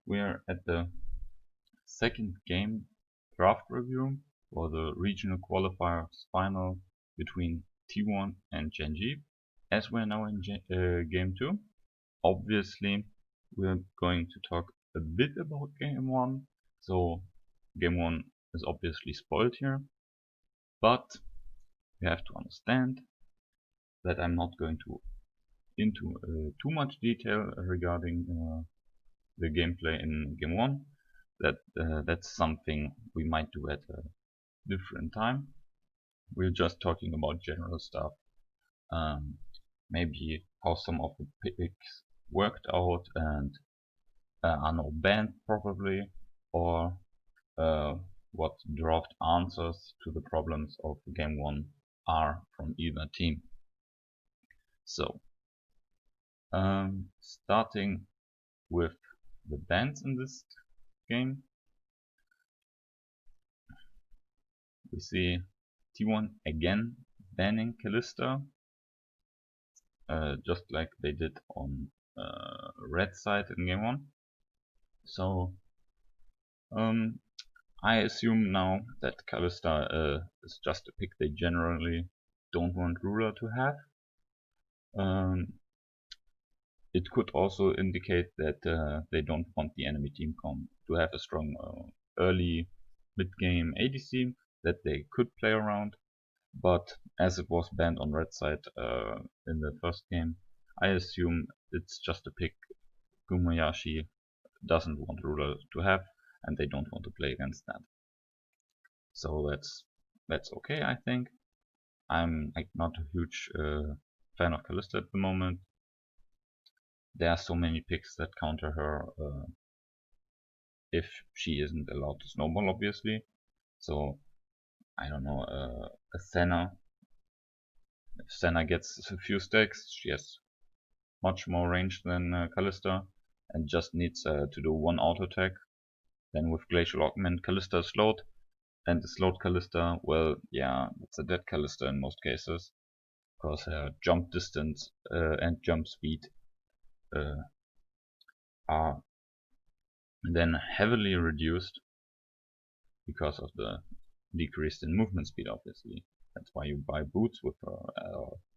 We're at the second game draft review for the regional qualifiers final between T1 and GenG. As we're now in game 2, obviously we're going to talk a bit about game 1. So game 1 is obviously spoiled here, but you have to understand that I'm not going into too much detail regarding the gameplay in game 1. That's something we might do at a different time. We're just talking about general stuff. Maybe how some of the picks worked out and are now banned probably, or what draft answers to the problems of game 1 are from either team. So, starting with the bans in this game, we see T1 again banning Kalista, just like they did on red side in game 1. So I assume now that Kalista is just a pick they generally don't want ruler to have. It could also indicate that they don't want the enemy team to have a strong early mid-game ADC that they could play around. But as it was banned on red side in the first game, I assume it's just a pick Gumayashi doesn't want ruler to have, and they don't want to play against that. So that's okay, I think. I'm not a huge fan of Kalista at the moment. There are so many picks that counter her if she isn't allowed to snowball, obviously. So I don't know, a Senna. If Senna gets a few stacks, she has much more range than Kalista and just needs to do one auto attack. Then with Glacial Augment, Kalista is slowed, and the slowed Kalista, well, yeah, it's a dead Kalista in most cases, because her jump distance and jump speed are then heavily reduced because of the decrease in movement speed, obviously. That's why you buy boots with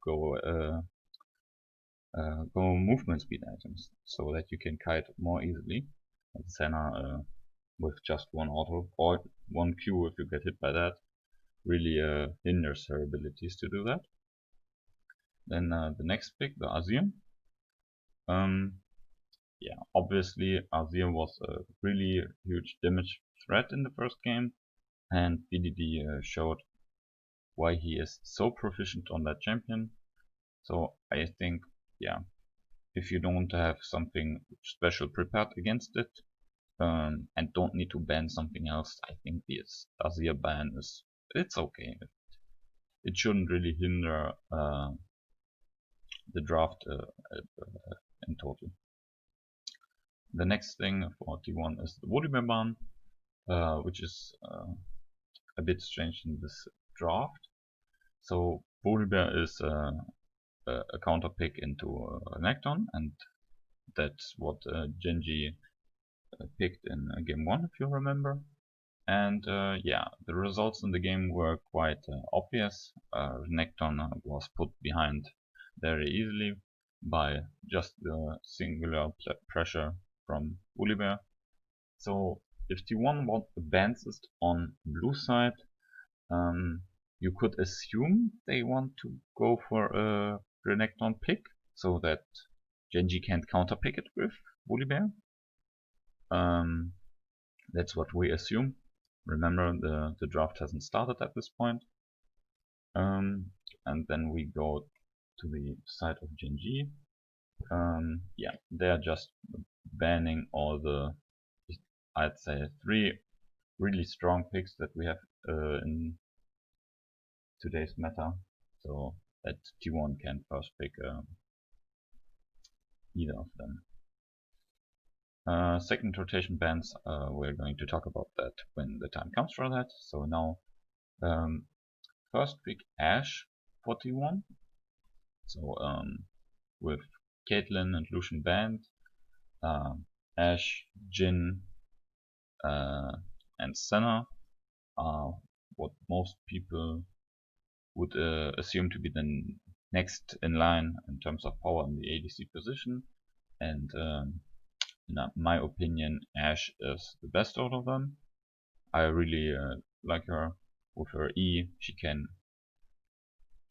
go movement speed items, so that you can kite more easily. And Senna with just one auto or one Q if you get hit by that really hinders her abilities to do that. Then the next pick, the Azir. Yeah, obviously Azir was a really huge damage threat in the first game, and BDD showed why he is so proficient on that champion. So I think, yeah, if you don't have something special prepared against it, and don't need to ban something else, I think this Azir ban it's okay. It shouldn't really hinder the draft in total. The next thing for T1 is the Volibear ban, which is a bit strange in this draft. So Volibear is a counter pick into Necton, and that's what GenG picked in game 1, if you remember. And yeah, the results in the game were quite obvious. Necton was put behind very easily by just the singular pressure from Volibear. So if T1 was the bansist on blue side, you could assume they want to go for a Renekton pick so that GenG can't counterpick it with Volibear. That's what we assume. Remember, the draft hasn't started at this point. And then we go to the side of GenG. Yeah, they're just banning all the, I'd say, 3 really strong picks that we have in today's meta. So that T1 can first pick either of them. Second rotation bans, we're going to talk about that when the time comes for that. So now, first pick Ashe for T1. So with Caitlyn and Lucian banned, Ashe, Jhin, and Senna are what most people would assume to be the next in line in terms of power in the ADC position. And in my opinion, Ashe is the best out of them. I really like her. With her E, she can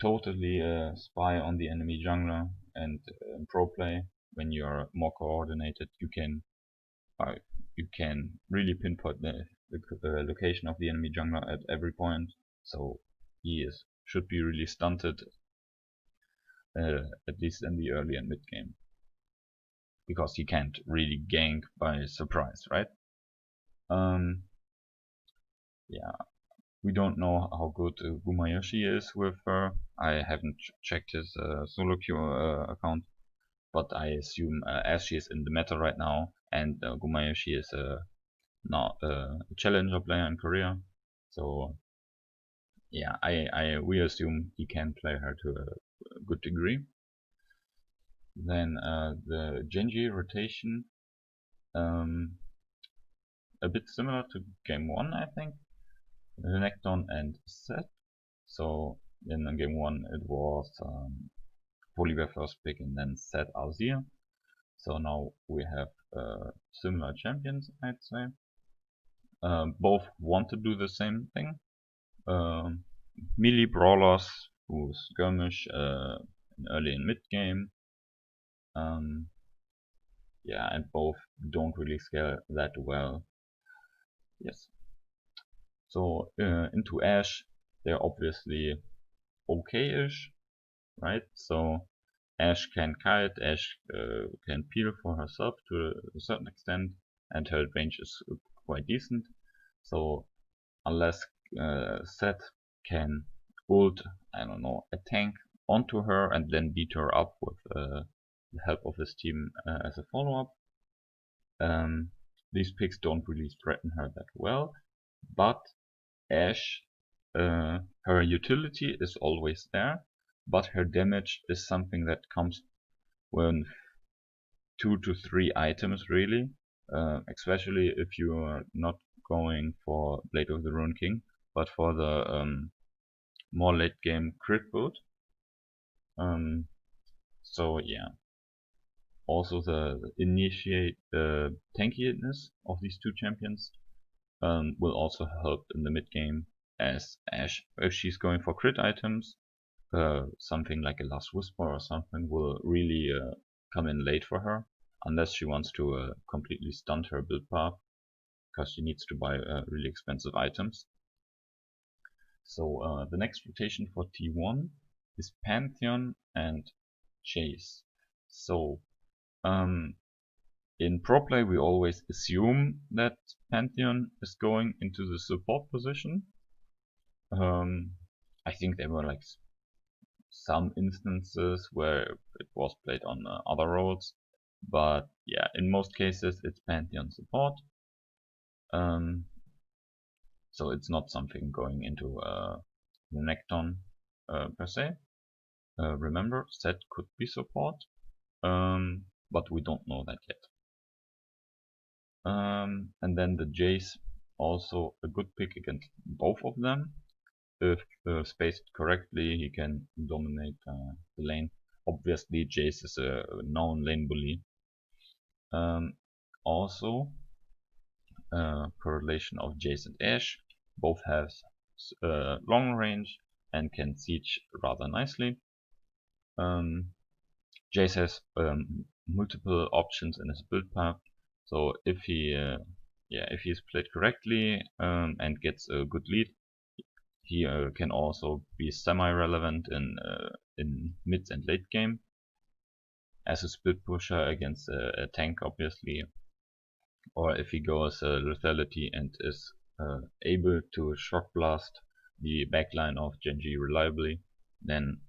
totally spy on the enemy jungler, and in pro play, when you're more coordinated, you can really pinpoint the location of the enemy jungler at every point. So he should be really stunted, at least in the early and mid game, because he can't really gank by surprise, right? Yeah, we don't know how good Gumayoshi is with her. I haven't checked his solo queue account, but I assume as she is in the meta right now, and Gumayoshi is now a challenger player in Korea, so yeah, we assume he can play her to a good degree. Then the GenG rotation, a bit similar to game 1, I think. Renekton and Set. So in game 1 it was Polywear first pick and then Set Azir. So now we have similar champions, I'd say. Both want to do the same thing. Melee brawlers who skirmish in early and mid game. Yeah, and both don't really scale that well. Yes. So into Ashe, they're obviously okay-ish, right? So Ashe can kite, Ashe can peel for herself to a certain extent, and her range is quite decent. So unless Seth can ult, I don't know, a tank onto her and then beat her up with the help of his team as a follow-up, these picks don't really threaten her that well. But Ashe, her utility is always there, but her damage is something that comes when 2 to 3 items really, especially if you are not going for Blade of the Ruined King, but for the more late game crit build. So yeah, also the initiate tankiness of these two champions will also help in the mid game, as Ashe, if she's going for crit items, something like a Last Whisper or something will really come in late for her, unless she wants to completely stunt her build path, because she needs to buy really expensive items. So the next rotation for T1 is Pantheon and Chase. So in pro play we always assume that Pantheon is going into the support position. I think there were like some instances where it was played on other roles, but yeah, in most cases it's Pantheon support. So it's not something going into Renekton per se. Remember, Set could be support, but we don't know that yet. And then the Jace, also a good pick against both of them. If spaced correctly, he can dominate the lane. Obviously, Jace is a known lane bully. Also, correlation of Jace and Ashe. Both have long range and can siege rather nicely. Jace has multiple options in his build path, so if he's played correctly and gets a good lead, he can also be semi-relevant in mid and late game as a split pusher against a tank, obviously, or if he goes lethality and is able to shock blast the backline of GenG reliably, then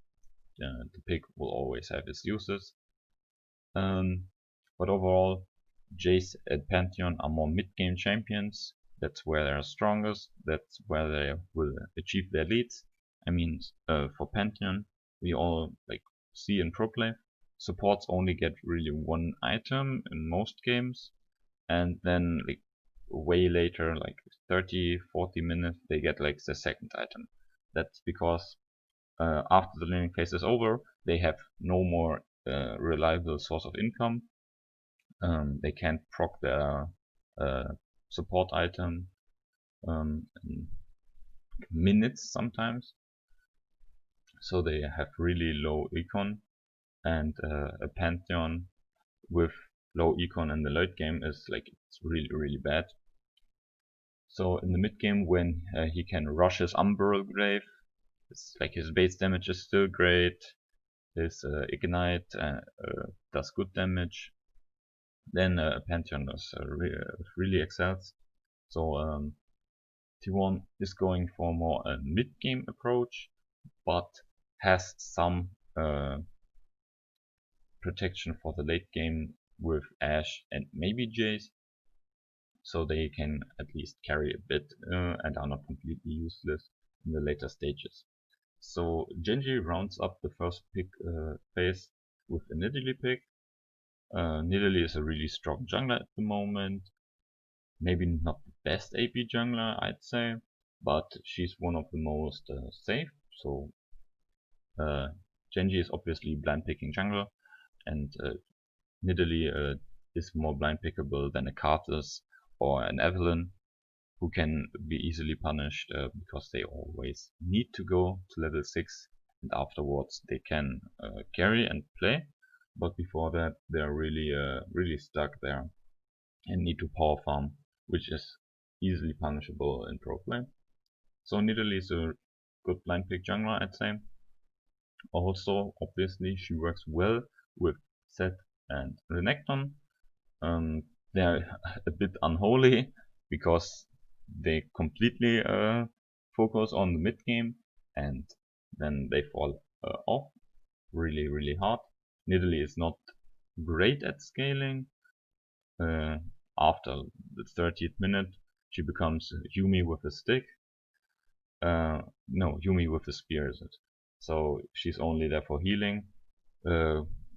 the pick will always have its uses. But overall, Jace and Pantheon are more mid-game champions. That's where they're strongest. That's where they will achieve their leads. I mean, for Pantheon, we all see in pro play, supports only get really one item in most games. and then like way later, like 30-40 minutes, they get like the second item. That's because after the learning phase is over, they have no more reliable source of income. They can't proc their support item in minutes sometimes, so they have really low econ, and a Pantheon with low econ in the late game is like, it's really bad. So in the mid game, when he can rush his Umbral Grave, it's like his base damage is still great, his ignite does good damage, then Pantheon is, really excels. So T1 is going for more a mid game approach, but has some protection for the late game with Ashe and maybe Jace, so they can at least carry a bit and are not completely useless in the later stages. So GenG rounds up the first pick phase with a Nidalee pick. Nidalee is a really strong jungler at the moment. Maybe not the best AP jungler, I'd say, but she's one of the most safe. So GenG is obviously blind picking jungler, and Nidalee is more blind pickable than a Karthus or an Evelynn, who can be easily punished because they always need to go to level 6, and afterwards they can carry and play, but before that they're really stuck there and need to power farm, which is easily punishable in pro play. So Nidalee is a good blind pick jungler, I'd say. Also, obviously, she works well with Zed and Renekton. They're a bit unholy because they completely focus on the mid game, and then they fall off really hard. Nidalee is not great at scaling. After the 30th minute, she becomes Yumi with a stick. No, Yumi with a spear is it. So she's only there for healing.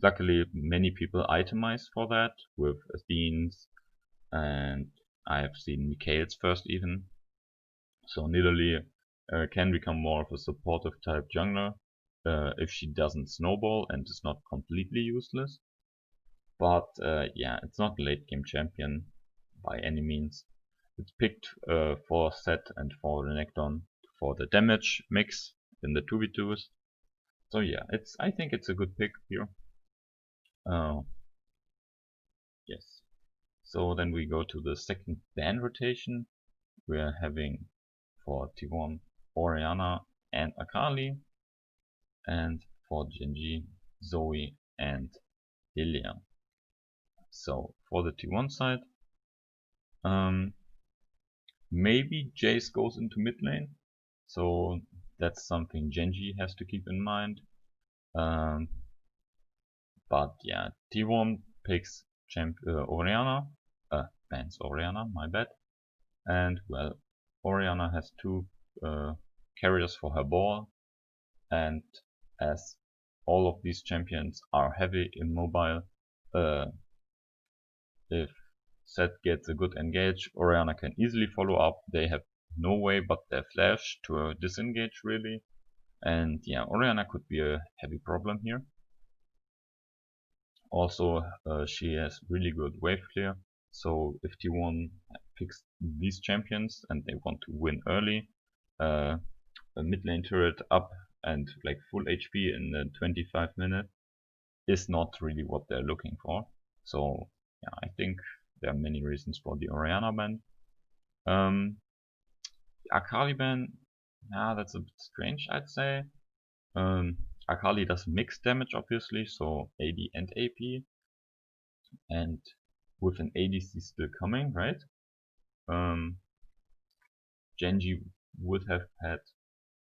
Luckily, many people itemize for that with Athene's, and I have seen Mikhail's first even. So Nidalee can become more of a supportive type jungler if she doesn't snowball and is not completely useless. But yeah, it's not a late game champion by any means. It's picked for Zed and for Renekton for the damage mix in the 2v2s. So yeah, I think it's a good pick here. Yes. So then we go to the second ban rotation. We are having for T1 Orianna and Akali, and for GenG Zoe and Lilia. So for the T1 side, maybe Jace goes into mid lane, so that's something GenG has to keep in mind. But yeah, T1 picks Orianna, bans Orianna, my bad. And well, Orianna has two carriers for her ball, and as all of these champions are heavy immobile, if Zed gets a good engage, Orianna can easily follow up. They have no way but their flash to disengage really, and yeah, Orianna could be a heavy problem here. Also, she has really good wave clear, so if T1 picks these champions and they want to win early, a mid lane turret up and like full HP in the 25 minutes is not really what they're looking for. So yeah, I think there are many reasons for the Orianna ban. Akali ban, yeah, that's a bit strange, I'd say. Akali does mixed damage, obviously, so AD and AP, and with an ADC still coming, right? GenG would have had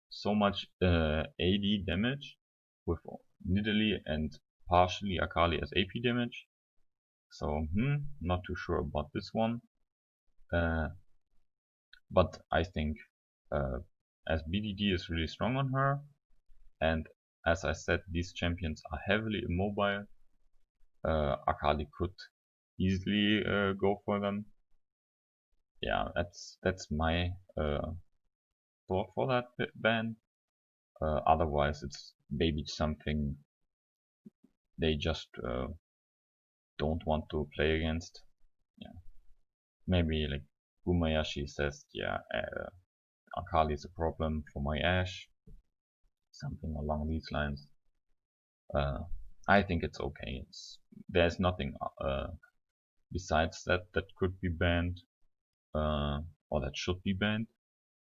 so much AD damage with Nidalee and partially Akali as AP damage. So, not too sure about this one. But I think as BDD is really strong on her, and as I said, these champions are heavily immobile, Akali could easily go for them. Yeah, that's my thought for that ban. Otherwise, it's maybe something they just don't want to play against. Yeah, maybe like Bumayashi says, yeah, Akali is a problem for my Ashe, something along these lines. I think it's okay. There's nothing besides that could be banned, or that should be banned.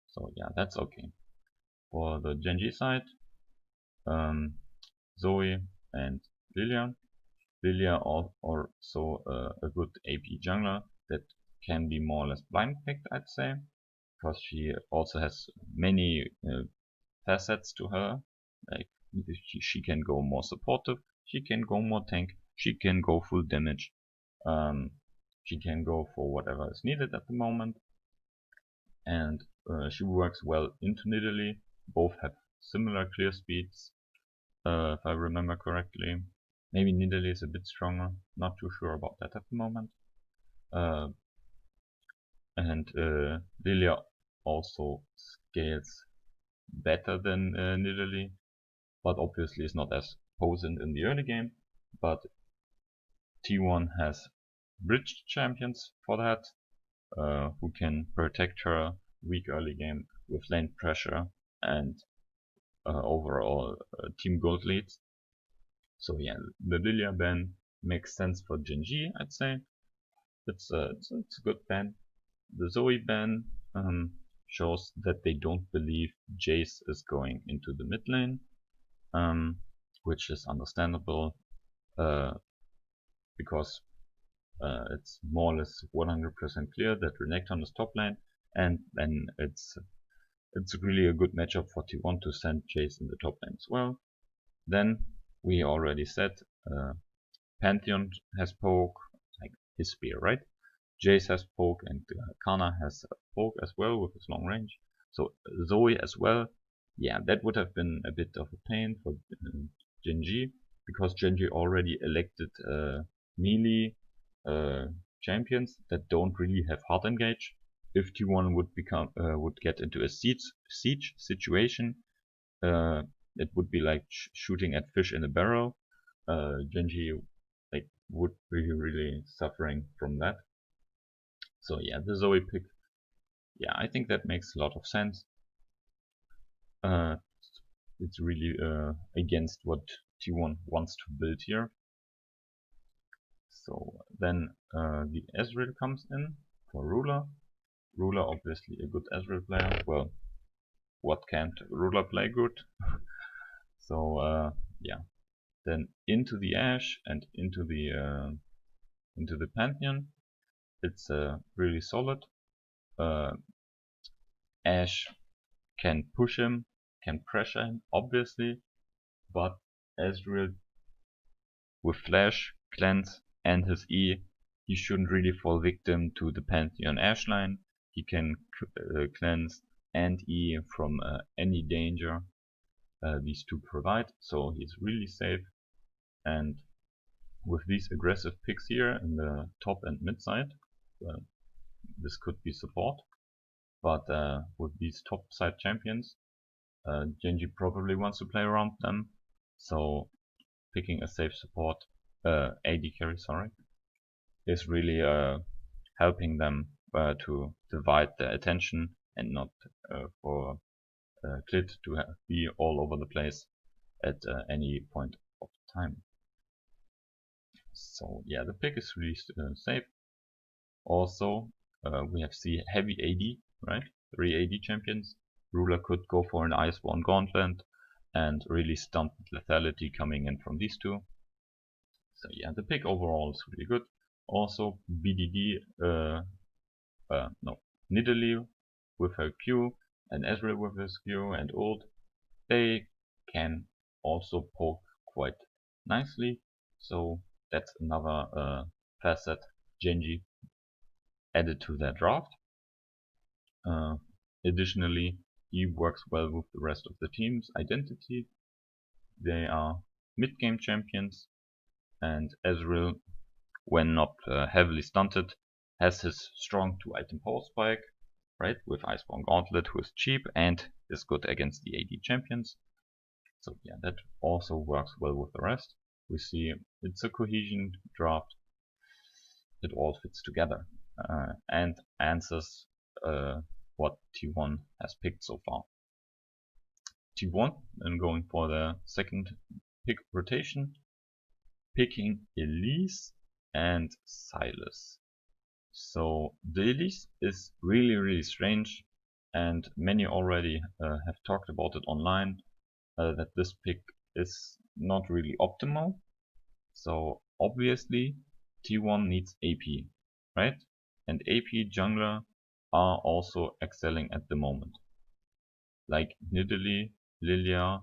So yeah, that's okay. For the GenG side, Zoe and Lilia. Lilia also a good AP jungler that can be more or less blind picked, I'd say, because she also has many facets to her. Like she can go more supportive, she can go more tank, she can go full damage, she can go for whatever is needed at the moment, and she works well into Nidalee. Both have similar clear speeds, if I remember correctly. Maybe Nidalee is a bit stronger, not too sure about that at the moment. And Lilia also scales better than Nidalee, but obviously is not as potent in the early game. But T1 has bridge champions for that, who can protect her weak early game with lane pressure and overall team gold leads. So yeah, the Lilia ban makes sense for GenG, I'd say. It's a good ban. The Zoe ban shows that they don't believe Jace is going into the mid lane, which is understandable, because it's more or less 100% clear that Renekton is top lane, and then it's really a good matchup for T1 to send Jace in the top lane as well. Then we already said Pantheon has poke, like his spear, right? Jace has poke, and Kana has poke as well with his long range. So Zoe as well. Yeah, that would have been a bit of a pain for GenG, because GenG already elected melee champions that don't really have hard engage. If T1 would get into a siege situation, it would be like shooting at fish in a barrel. GenG like would be really suffering from that. So yeah, the Zoe pick, yeah, I think that makes a lot of sense. It's really against what T1 wants to build here. So then the Ezreal comes in for Ruler. Ruler obviously a good Ezreal player. Well, what can't Ruler play good? So yeah, then into the Ashe and into the Pantheon. It's really solid. Ashe can push him, can pressure him, obviously, but Ezreal with Flash, Cleanse, and his E, he shouldn't really fall victim to the Pantheon Ashe line. He can Cleanse and E from any danger these two provide, so he's really safe. And with these aggressive picks here in the top and mid side, this could be support. But with these top side champions, GenG probably wants to play around them, so picking a safe support, AD carry, sorry, is really helping them to divide their attention and not for Clit to be all over the place at any point of time. So yeah, the pick is really safe. Also, we have the heavy AD, right? 3 AD champions. Ruler could go for an Iceborne Gauntlet and really stump lethality coming in from these two. So yeah, the pick overall is really good. Also, BDD, no, Nidalee with her Q and Ezreal with his Q and ult, they can also poke quite nicely. So that's another facet GenG added to their draft. Additionally, he works well with the rest of the team's identity. They are mid-game champions, and Ezreal when not heavily stunted, has his strong 2-item power spike, right, with Iceborne Gauntlet, who is cheap and is good against the AD champions. So yeah, that also works well with the rest. We see it's a cohesion draft. It all fits together and answers what T1 has picked so far. T1, and going for the second pick rotation, picking Elise and Silas. So the Elise is really strange, and many already have talked about it online, that this pick is not really optimal. So obviously T1 needs AP, right? And AP jungler are also excelling at the moment, like Nidalee, Lilia,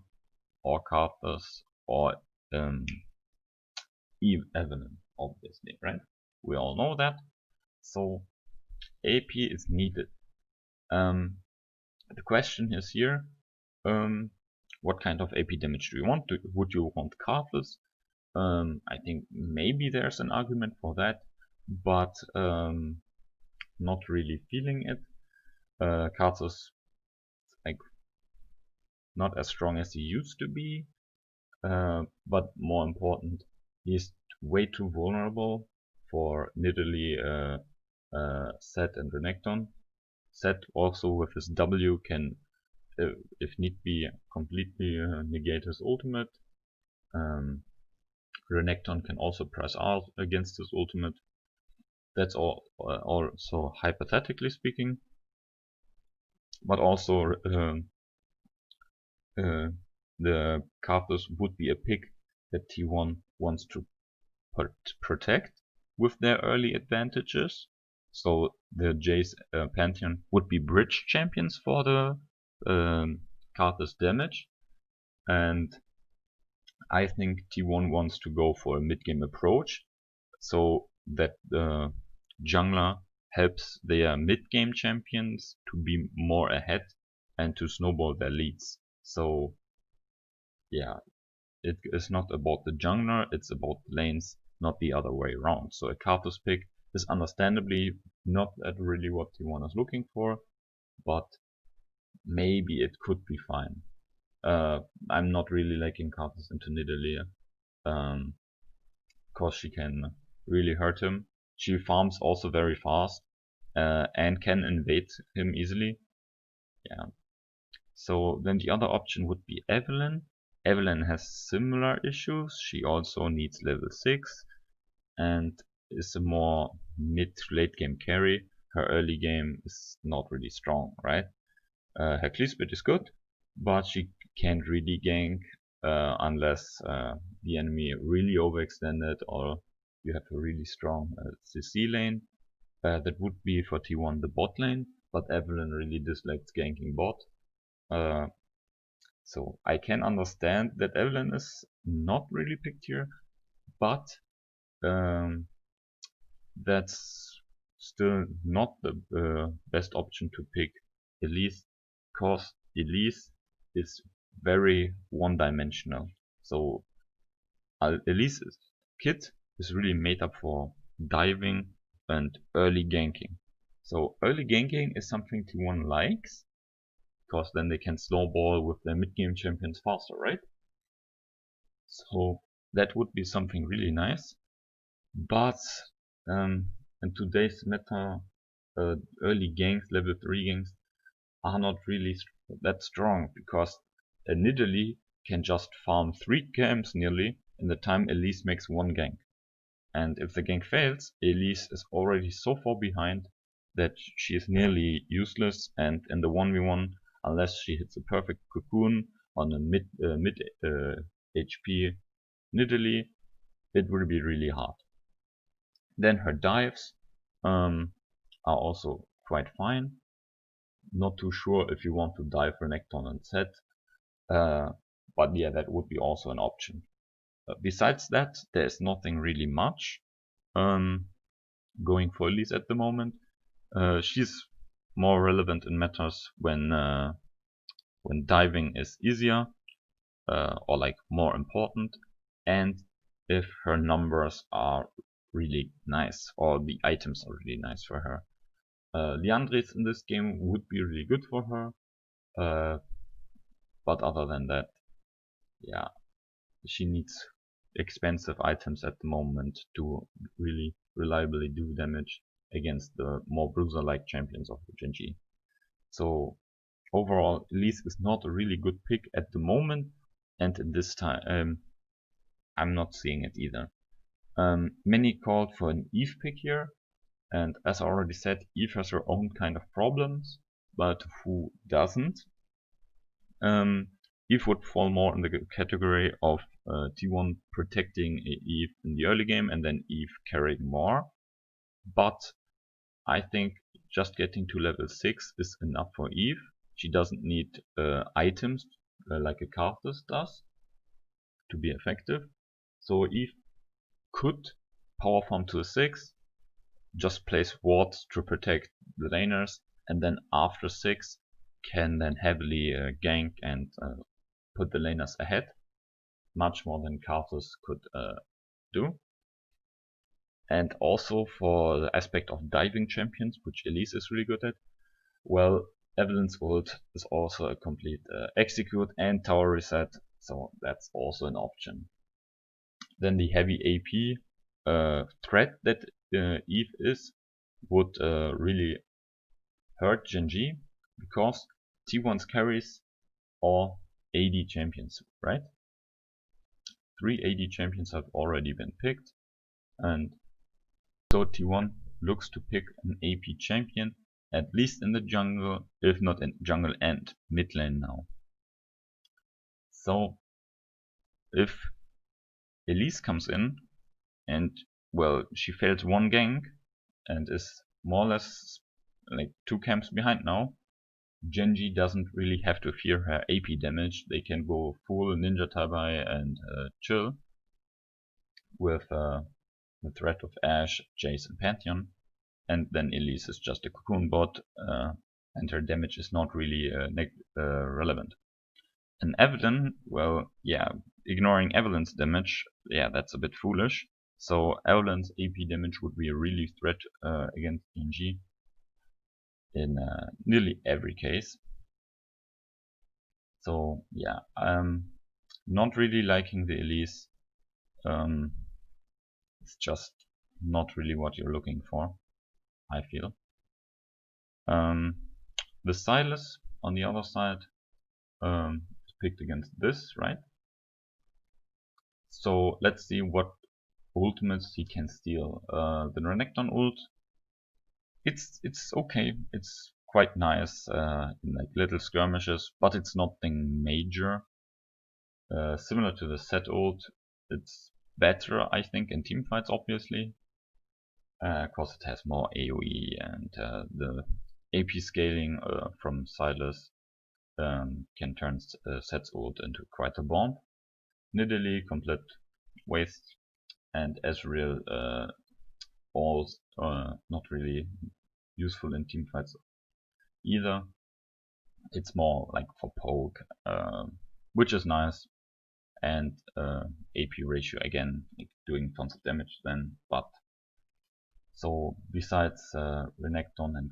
or Karthus, or Evelyn, obviously, right? We all know that. So AP is needed. The question is here, what kind of AP damage do you want? Would you want Karthus? I think maybe there's an argument for that, but not really feeling it. Karthus, like, not as strong as he used to be, but more important, he's way too vulnerable for Nidalee, Set and Renekton. Set also with his W can, if need be, completely negate his ultimate. Renekton can also press out against his ultimate. That's all, also hypothetically speaking, but also the Karthus would be a pick that T1 wants to protect with their early advantages. So the Jace Pantheon would be bridge champions for the Karthus damage, and I think T1 wants to go for a mid-game approach, so that the jungler helps their mid-game champions to be more ahead and to snowball their leads. So yeah, it is not about the jungler, it's about the lanes, not the other way around. So a Karthus pick is understandably not at really what T1 is looking for, but maybe it could be fine. I'm not really liking Karthus into Nidalee, cause she can really hurt him. She farms also very fast, and can invade him easily. Yeah. So then the other option would be Evelyn. Evelyn has similar issues. She also needs level 6 and is a more mid-late game carry. Her early game is not really strong, right? Her clear speed is good, but she can't really gank unless the enemy really overextended or you have a really strong CC lane. That would be for T1 the bot lane, but Evelyn really dislikes ganking bot. So I can understand that Evelyn is not really picked here, but that's still not the best option to pick Elise, because Elise is very one-dimensional. So Elise's kit is really made up for diving and early ganking. So early ganking is something T1 likes, because then they can snowball with their mid-game champions faster, right? So that would be something really nice. But in today's meta, early ganks, level 3 ganks, are not really that strong, because a Nidalee can just farm 3 camps nearly in the time Elise makes 1 gank. And if the gank fails, Elise is already so far behind that she is nearly useless, and in the 1v1, unless she hits a perfect cocoon on a mid HP Nidalee, it will be really hard. Then her dives are also quite fine. Not too sure if you want to dive Renekton and Set, but yeah, that would be also an option. Besides that, there's nothing really much going for Elise at the moment. She's more relevant in matters when diving is easier, or like more important, and if her numbers are really nice, or the items are really nice for her. Liandry's in this game would be really good for her, but other than that, yeah, she needs expensive items at the moment to really reliably do damage against the more bruiser-like champions of the GenG. So overall, Elise is not a really good pick at the moment, and at this time I'm not seeing it either. Many called for an Eve pick here, and as I already said, Eve has her own kind of problems, but who doesn't? Eve would fall more in the category of T1 protecting Eve in the early game and then Eve carrying more. But I think just getting to level 6 is enough for Eve. She doesn't need items like a Karthus does to be effective. So Eve could power farm to a 6, just place wards to protect the laners, and then after 6 can then heavily gank and put the laners ahead, much more than Karthus could do. And also for the aspect of diving champions, which Elise is really good at, well, Evelyn's ult is also a complete execute and tower reset, so that's also an option. Then the heavy AP threat that Eve is would really hurt GenG because T1's carries are AD champions, right? 3 AD champions have already been picked, and so T1 looks to pick an AP champion, at least in the jungle, if not in jungle and mid lane now. So if Elise comes in and, well, she failed one gank and is more or less like 2 camps behind now, GenG doesn't really have to fear her AP damage. They can go full Ninja Tabai and chill with the threat of Ashe, Jace and Pantheon, and then Elise is just a cocoon bot and her damage is not really relevant. And Evelyn, well, yeah, ignoring Evelyn's damage, yeah, that's a bit foolish. So Evelyn's AP damage would be a really threat against GenG in nearly every case. So yeah, not really liking the Elise. It's just not really what you're looking for, I feel. The Silas on the other side is picked against this, right? So let's see what ultimates he can steal. The Renekton ult, it's okay. It's quite nice in like little skirmishes, but it's nothing major. Similar to the Set ult, it's better, I think, in teamfights, obviously, because it has more AoE and the AP scaling from Silas can turn Set's ult into quite a bomb. Nidalee, complete waste, and Ezreal all not really useful in teamfights either. It's more like for poke, which is nice, and AP ratio again, like doing tons of damage then, but so besides Renekton and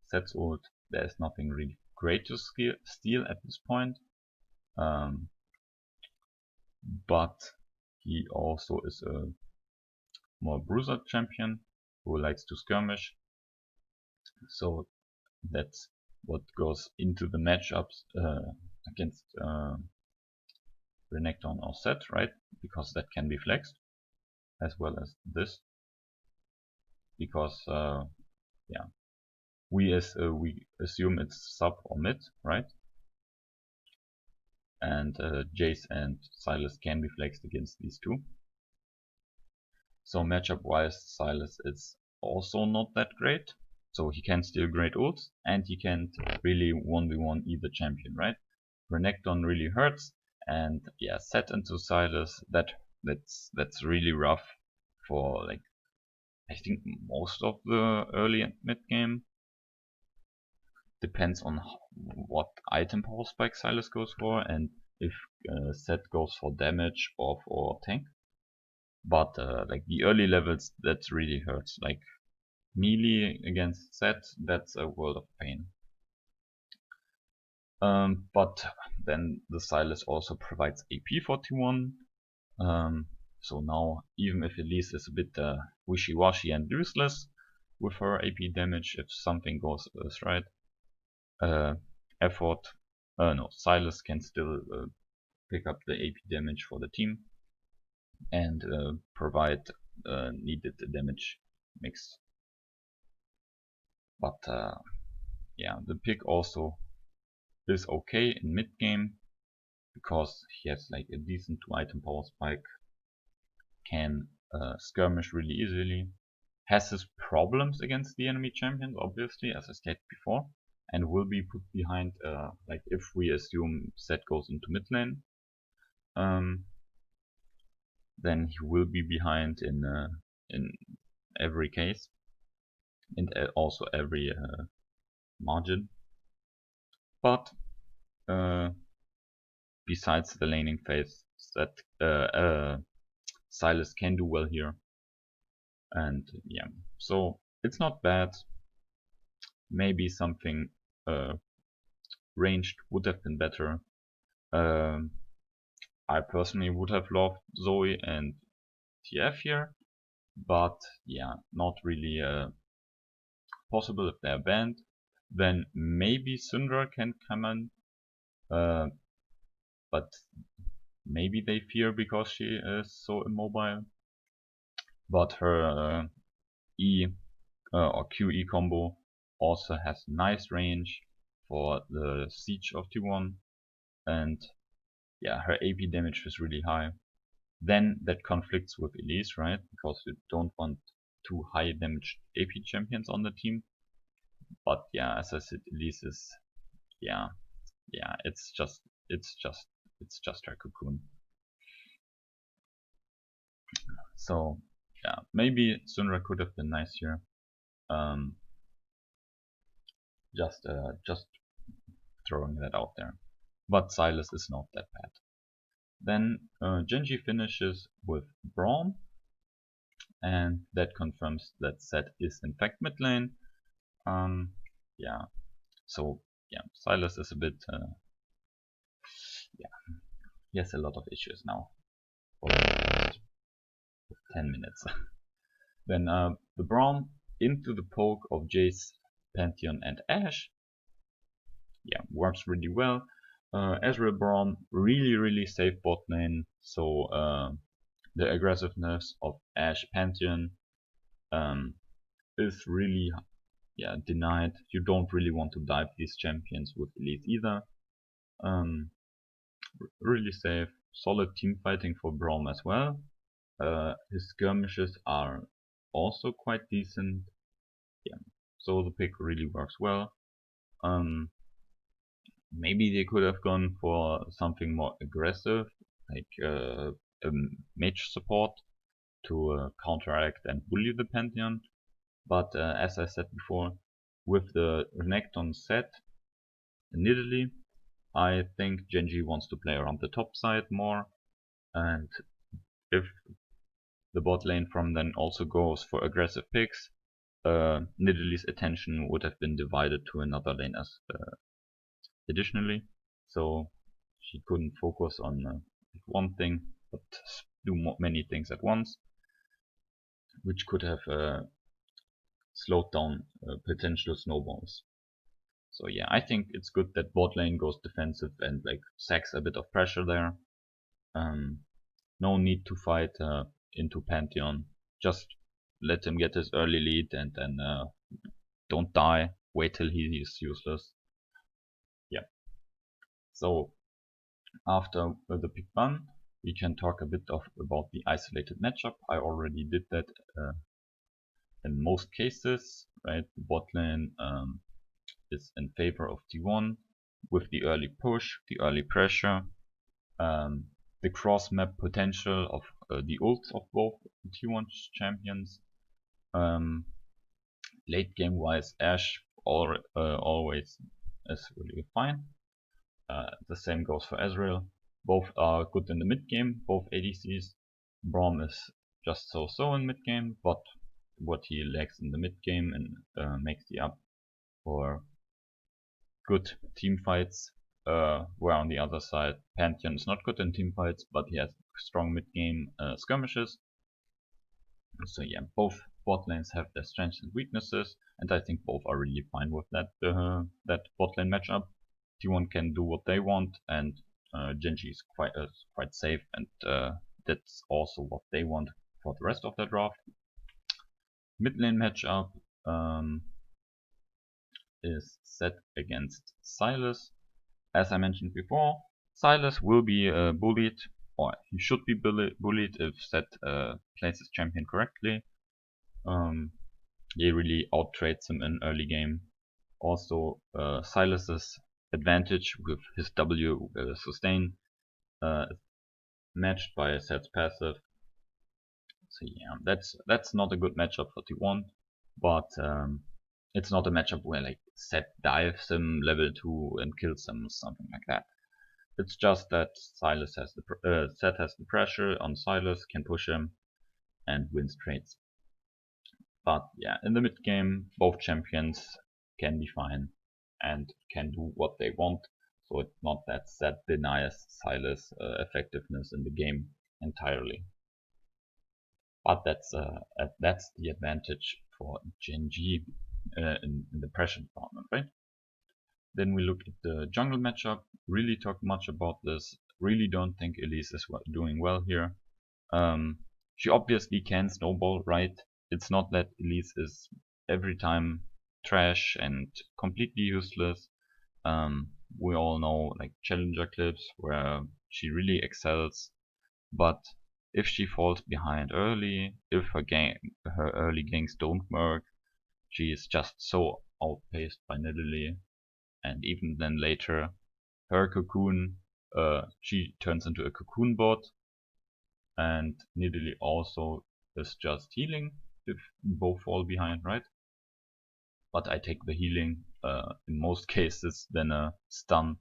Set's ult, there's nothing really great to steal at this point. But he also is a more bruiser champion who likes to skirmish. So that's what goes into the matchups against Renekton or Set, right? Because that can be flexed, as well as this. Because yeah, we assume it's sub or mid, right? And Jace and Silas can be flexed against these two. So matchup wise, Silas is also not that great. So he can steal great ults and he can't really 1v1 either champion, right? Renekton really hurts, and yeah, Set into Silas, that's really rough for like I think most of the early and mid game. Depends on what item power spike Silas goes for and if Set goes for damage or for tank. but like the early levels, that really hurts. Like melee against Zed, that's a world of pain. But then the Sylas also provides AP for T1. So now, even if Elise is a bit wishy-washy and useless with her AP damage, if something goes right, Sylas can still pick up the AP damage for the team and provide needed damage mix. But yeah, the pick also is okay in mid game because he has like a decent 2-item power spike, can skirmish really easily, has his problems against the enemy champions, obviously, as I stated before, and will be put behind, like if we assume Zed goes into mid lane, then he will be behind in every case, and also every margin. But besides the laning phase, that Sylas can do well here, and yeah, so it's not bad. Maybe something ranged would have been better. I personally would have loved Zoe and TF here, but yeah, not really possible if they're banned. Then maybe Syndra can come in, but maybe they fear because she is so immobile. But her E or QE combo also has nice range for the siege of T1, and yeah, her AP damage is really high. Then that conflicts with Elise, right? Because you don't want too high damage AP champions on the team. But yeah, as I said, Elise is yeah, it's just her cocoon. So yeah, maybe Syndra could have been nice here. Just throwing that out there. But Sylas is not that bad. Then GenG finishes with Braum, and that confirms that Zed is in fact mid lane. Yeah, so yeah, Sylas is a bit yeah, he has a lot of issues now for 10 minutes. Then the Braum into the poke of Jace, Pantheon and Ashe. Yeah, works really well. Ezreal Braum really safe bot lane, so the aggressiveness of Ashe Pantheon is really denied. You don't really want to dive these champions with Elite either. Really safe, solid team fighting for Braum as well. His skirmishes are also quite decent. Yeah, so the pick really works well. Maybe they could have gone for something more aggressive, like a mage support to counteract and bully the Pantheon. But as I said before, with the Renekton set in Italy, I think GenG wants to play around the top side more, and if the bot lane from then also goes for aggressive picks, Nidalee's attention would have been divided to another lane as additionally, so she couldn't focus on one thing, but do many things at once, which could have slowed down potential snowballs. So yeah, I think it's good that bot lane goes defensive and like sacks a bit of pressure there. No need to fight into Pantheon. Just let him get his early lead and then don't die. Wait till he is useless. Yeah. So after the pick ban, we can talk a bit about the isolated matchup. I already did that in most cases, right? The bot lane is in favor of T1 with the early push, the early pressure, the cross map potential of the ults of both T1 champions. Late game wise, Ashe always is really fine. The same goes for Ezreal. Both are good in the mid game, both ADCs. Braum is just so in mid game, but what he lacks in the mid game and makes the up for good team fights. Where on the other side, Pantheon is not good in team fights, but he has strong mid game skirmishes. So yeah, both bot lanes have their strengths and weaknesses, and I think both are really fine with that bot lane matchup. T1 can do what they want, and GenG is quite safe, and that's also what they want for the rest of their draft. Mid lane matchup is set against Sylas. As I mentioned before, Sylas will be bullied, or he should be bullied if Set plays his champion correctly. He really outtrades him in early game. Also, Sylas's advantage with his W sustain matched by Set's passive. So yeah, that's not a good matchup for T1, but it's not a matchup where like Set dives him level 2 and kills him or something like that. It's just that Sylas has Set has the pressure on Sylas, can push him, and wins trades. But yeah, in the mid game, both champions can be fine and can do what they want. So it's not that Set denies Sylas effectiveness in the game entirely. But that's the advantage for GenG in the pressure department, right? Then we look at the jungle matchup. Really talk much about this. Really don't think Elise is doing well here. She obviously can snowball, right? It's not that Elise is every time trash and completely useless. We all know like challenger clips where she really excels, but if she falls behind early, if her early ganks don't work, she is just so outpaced by Nidalee, and even then later, her cocoon, she turns into a cocoon bot, and Nidalee also is just healing if both fall behind, right? But I take the healing in most cases than a stun,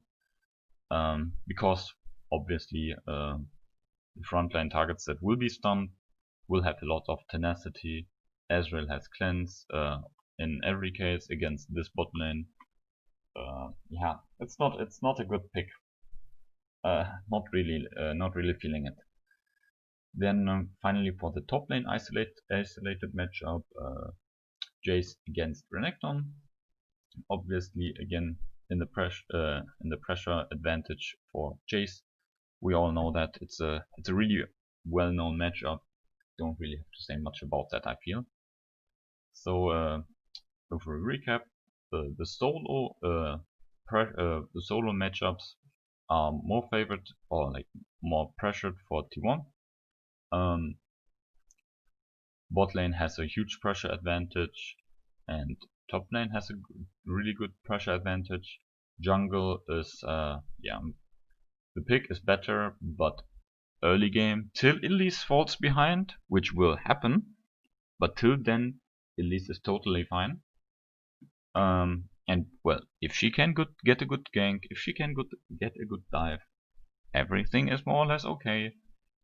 because obviously the frontline targets that will be stunned will have a lot of tenacity. Ezreal has cleanse in every case against this bot lane. Yeah, it's not a good pick. Not really feeling it. Then finally for the top lane isolated matchup, Jace against Renekton. Obviously again in the pressure advantage for Jace. We all know that it's a really well-known matchup. Don't really have to say much about that, I feel. So for a recap, the solo matchups are more favored or like more pressured for T1. Bot lane has a huge pressure advantage, and top lane has a really good pressure advantage. Jungle is yeah, the pick is better, but early game till Elise falls behind, which will happen, but till then Elise is totally fine. And well, if she can get a good gank, if she can get a good dive, everything is more or less okay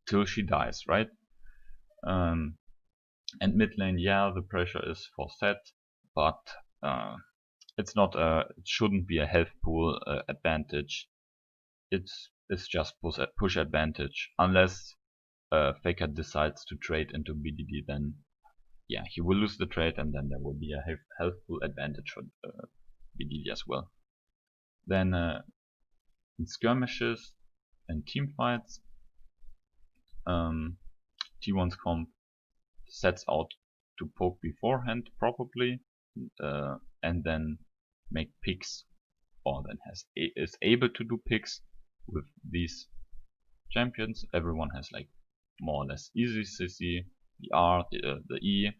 till she dies, right? And mid lane, yeah, the pressure is for Set, but it's not it shouldn't be a health pool advantage. It's just push advantage unless Faker decides to trade into BDD, then yeah, he will lose the trade, and then there will be a health pool advantage for BDD as well. Then in skirmishes and team fights, T1's comp sets out to poke beforehand probably, and then make picks, or then is able to do picks with these champions. Everyone has like more or less easy CC, the R, the E,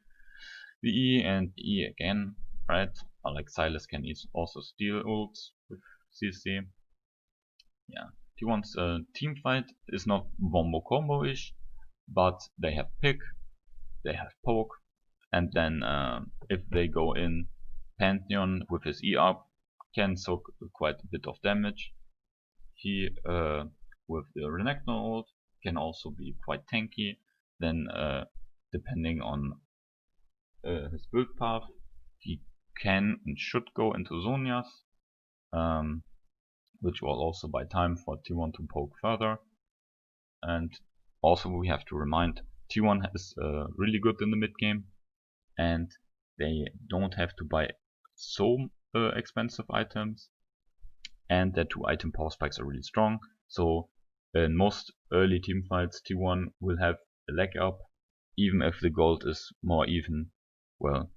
the E and E again, right? Or like Sylas can also steal ults with CC. Yeah, T1's team fight is not Wombo combo-ish, but they have pick, they have poke, and then if they go in, Pantheon with his E up can soak quite a bit of damage. He with the Renekton ult can also be quite tanky. Then depending on his build path, he can and should go into Zonias, which will also buy time for T1 to poke further. And also we have to remind T1 is really good in the mid game, and they don't have to buy so expensive items, and their 2 item power spikes are really strong. So in most early team fights, T1 will have a leg up, even if the gold is more even. Well,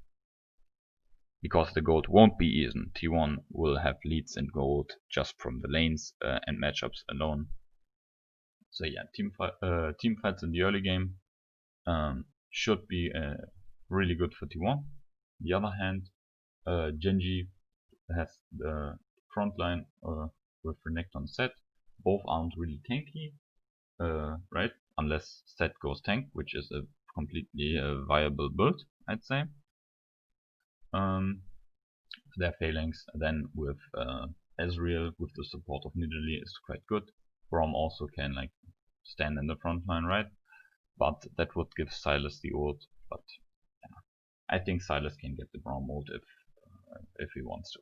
because the gold won't be even, T1 will have leads in gold just from the lanes and matchups alone. So yeah, team fights in the early game should be really good for T1. On the other hand, GenG has the front line with Renekton set. Both aren't really tanky, right? Unless set goes tank, which is a completely viable build, I'd say. Their failings then with Ezreal with the support of Nidalee is quite good. Braum also can like stand in the front line, right? But that would give Sylas the ult. But yeah, I think Sylas can get the Braum ult if he wants to.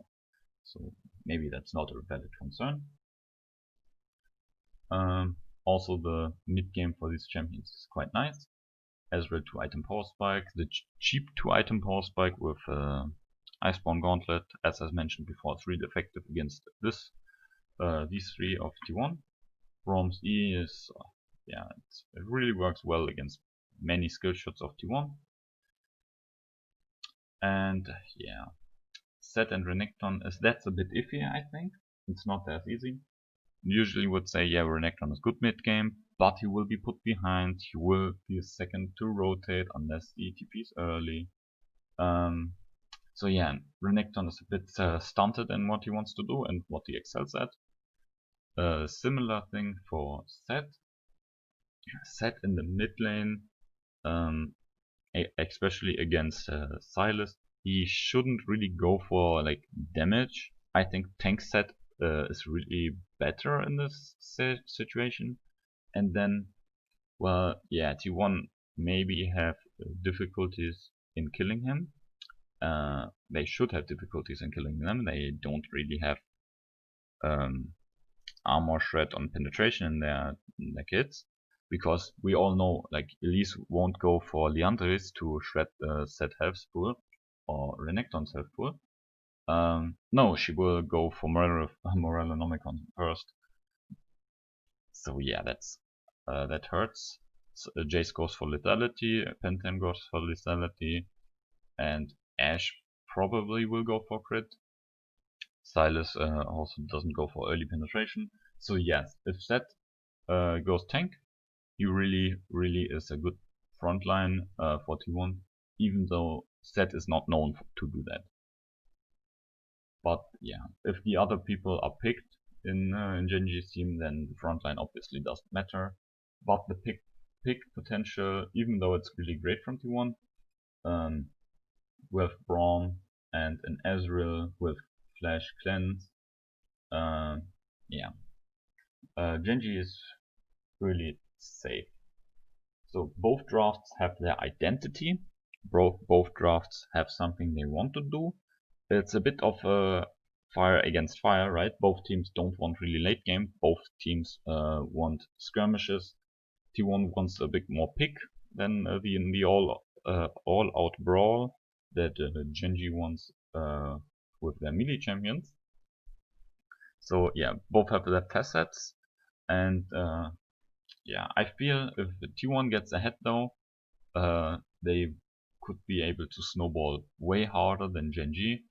So maybe that's not a valid concern. Also the mid game for these champions is quite nice. Ezreal 2 item power spike, the cheap 2 item power spike with Iceborne Gauntlet, as I mentioned before, it's really effective against these 3 of T1. Braum's E is, yeah, it really works well against many skill shots of T1. And yeah, Set and Renekton that's a bit iffy, I think. It's not as easy. Usually would say, yeah, Renekton is good mid game, but he will be put behind. He will be a second to rotate unless the TP is early. So yeah, Renekton is a bit stunted in what he wants to do and what he excels at. Similar thing for Set. Set in the mid lane, especially against Sylas, he shouldn't really go for like damage. I think tank Set is really better in this situation. And then, well, yeah, T1 maybe have difficulties in killing him. They should have difficulties in killing them. They don't really have armor shred on penetration in their kits, because we all know like Elise won't go for Liandry's to shred the set health pool or Renekton's health pool. No, she will go for Morellonomicon first. So yeah, that hurts. So, Jace goes for lethality, Pentagon goes for lethality, and Ashe probably will go for crit. Sylas also doesn't go for early penetration. So yes, if Set goes tank, he really is a good frontline for T1, even though Set is not known to do that. But yeah, if the other people are picked in GenG's team, then the frontline obviously doesn't matter. But the pick potential, even though it's really great from T1, with Braum and an Ezreal with Flash Cleanse, yeah, GenG is really safe. So both drafts have their identity. Both drafts have something they want to do. It's a bit of a fire against fire, right? Both teams don't want really late game. Both teams want skirmishes. T1 wants a bit more pick than the all out brawl that GenG wants with their melee champions. So yeah, both have their facets, and yeah, I feel if T1 gets ahead though, they could be able to snowball way harder than GenG,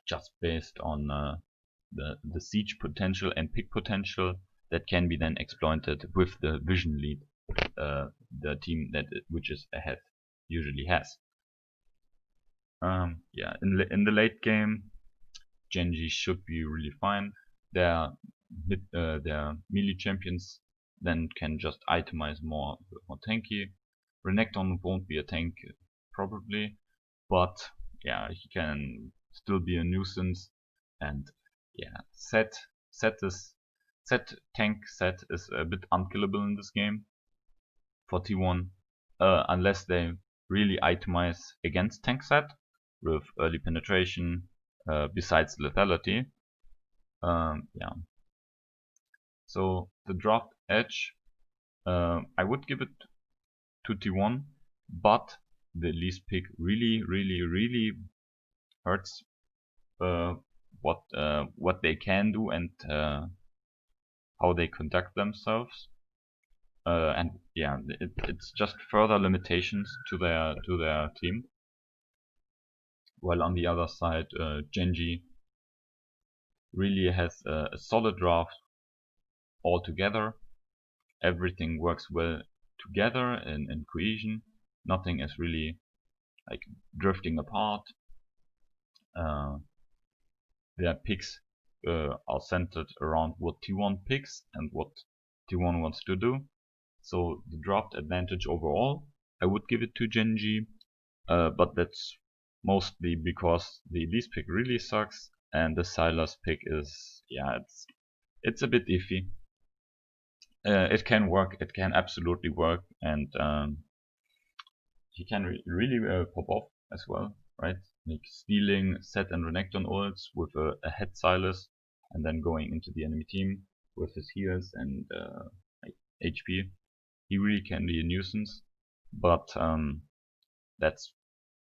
just based on the siege potential and pick potential that can be then exploited with the vision lead the team which is ahead usually has. Yeah, in the late game, GenG should be really fine. Their melee champions then can just itemize more tanky. Renekton won't be a tank probably, but yeah, he can still be a nuisance. And yeah, set tank Set is a bit unkillable in this game. for T1 unless they really itemize against tank set with early penetration besides lethality. Yeah. So the draft edge, I would give it to T1, but the least pick really hurts what they can do and how they conduct themselves. And yeah, it's just further limitations to their team. While on the other side, GenG really has a solid draft altogether. Everything works well together in cohesion. Nothing is really like drifting apart. Their picks are centered around what T1 picks and what T1 wants to do. So the draft advantage overall, I would give it to GenG, but that's mostly because the Elise pick really sucks and the Sylas pick is, yeah, it's a bit iffy. It can work, it can absolutely work, and he can really pop off as well, right? Like stealing Set and Renekton ults with a head Sylas and then going into the enemy team with his heals and HP. He really can be a nuisance, but that's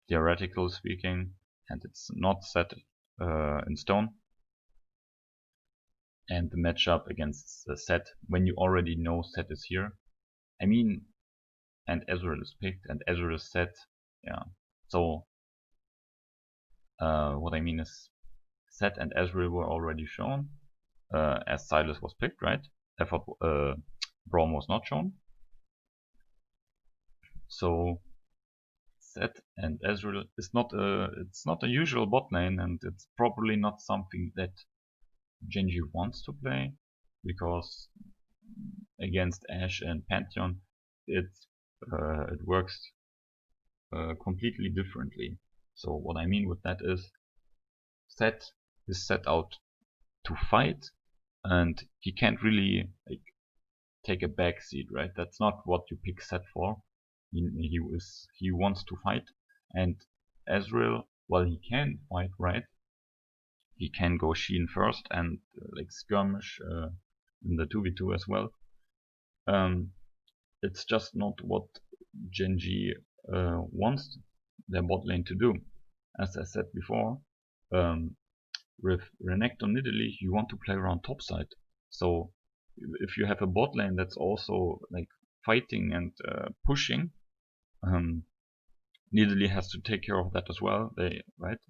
theoretical speaking, and it's not set in stone. And the matchup against Set, when you already know Set is here, I mean, and Ezreal is picked, and Ezreal is set, yeah. So what I mean is, Set and Ezreal were already shown, as Sylas was picked, right? Therefore, Braum was not shown. So Set and Ezreal is it's not a usual bot lane, and it's probably not something that GenG wants to play, because against Ashe and Pantheon, it works completely differently. So what I mean with that is, Set is set out to fight, and he can't really like take a back seat, right? That's not what you pick Set for. He wants to fight, and Ezreal, while he can fight, right? He can go Sheen first and like skirmish in the 2v2 as well. It's just not what GenG wants their bot lane to do. As I said before, with Renekton Nidalee, you want to play around topside. So if you have a bot lane that's also like fighting and pushing, Nidalee has to take care of that as well. They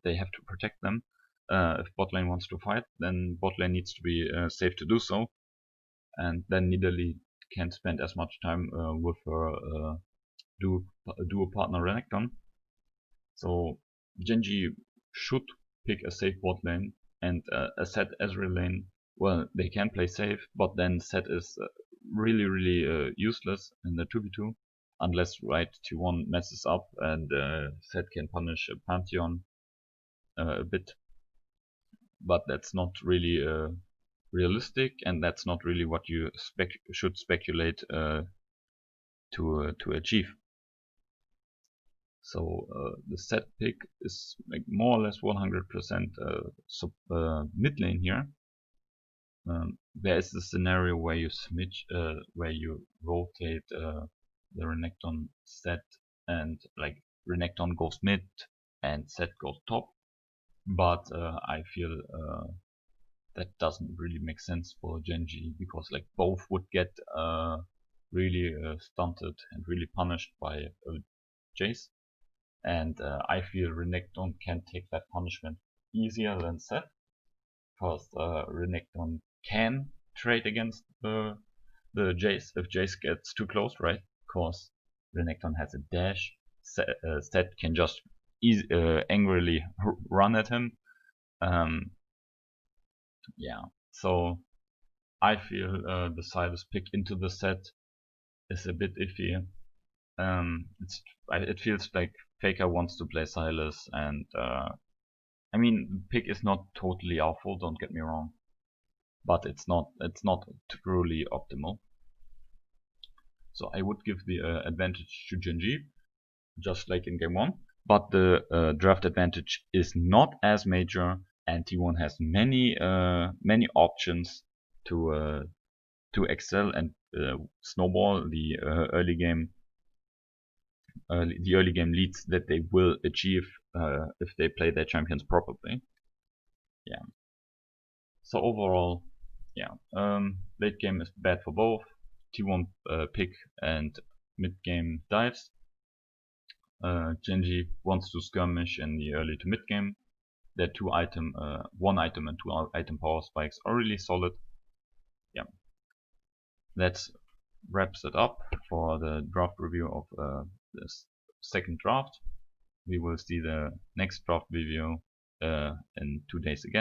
have to protect them. If bot lane wants to fight, then bot lane needs to be safe to do so, and then Nidalee can't spend as much time with her duo partner Renekton. So GenG should pick a safe bot lane, and a Set Ezreal lane. Well, they can play safe, but then Set is really useless in the 2v2 unless T1 messes up and Set can punish a Pantheon a bit. But that's not really realistic, and that's not really what you should speculate to achieve. So the Set pick is like more or less 100% mid lane here. There is a scenario where you where you rotate the Renekton Set, and like Renekton goes mid and Set goes top, but I feel that doesn't really make sense for GenG, because like both would get really stunted and really punished by Jace, and I feel Renekton can take that punishment easier than Set, because Renekton can trade against the Jace if Jace gets too close, right? Because Renekton has a dash, Set can just angrily run at him. Yeah, so I feel the Sylas pick into the Set is a bit iffy. It feels like Faker wants to play Sylas, and I mean, pick is not totally awful, don't get me wrong, but it's not truly optimal. So I would give the advantage to GenG, just like in game 1. But the draft advantage is not as major, and T1 has many options to excel and snowball the early game leads that they will achieve if they play their champions properly. Yeah. So overall, yeah, late game is bad for both. T1 pick and mid game dives. GenG wants to skirmish in the early to mid game. Their one item and two item power spikes are really solid. Yeah, that wraps it up for the draft review of this second draft. We will see the next draft video in 2 days again.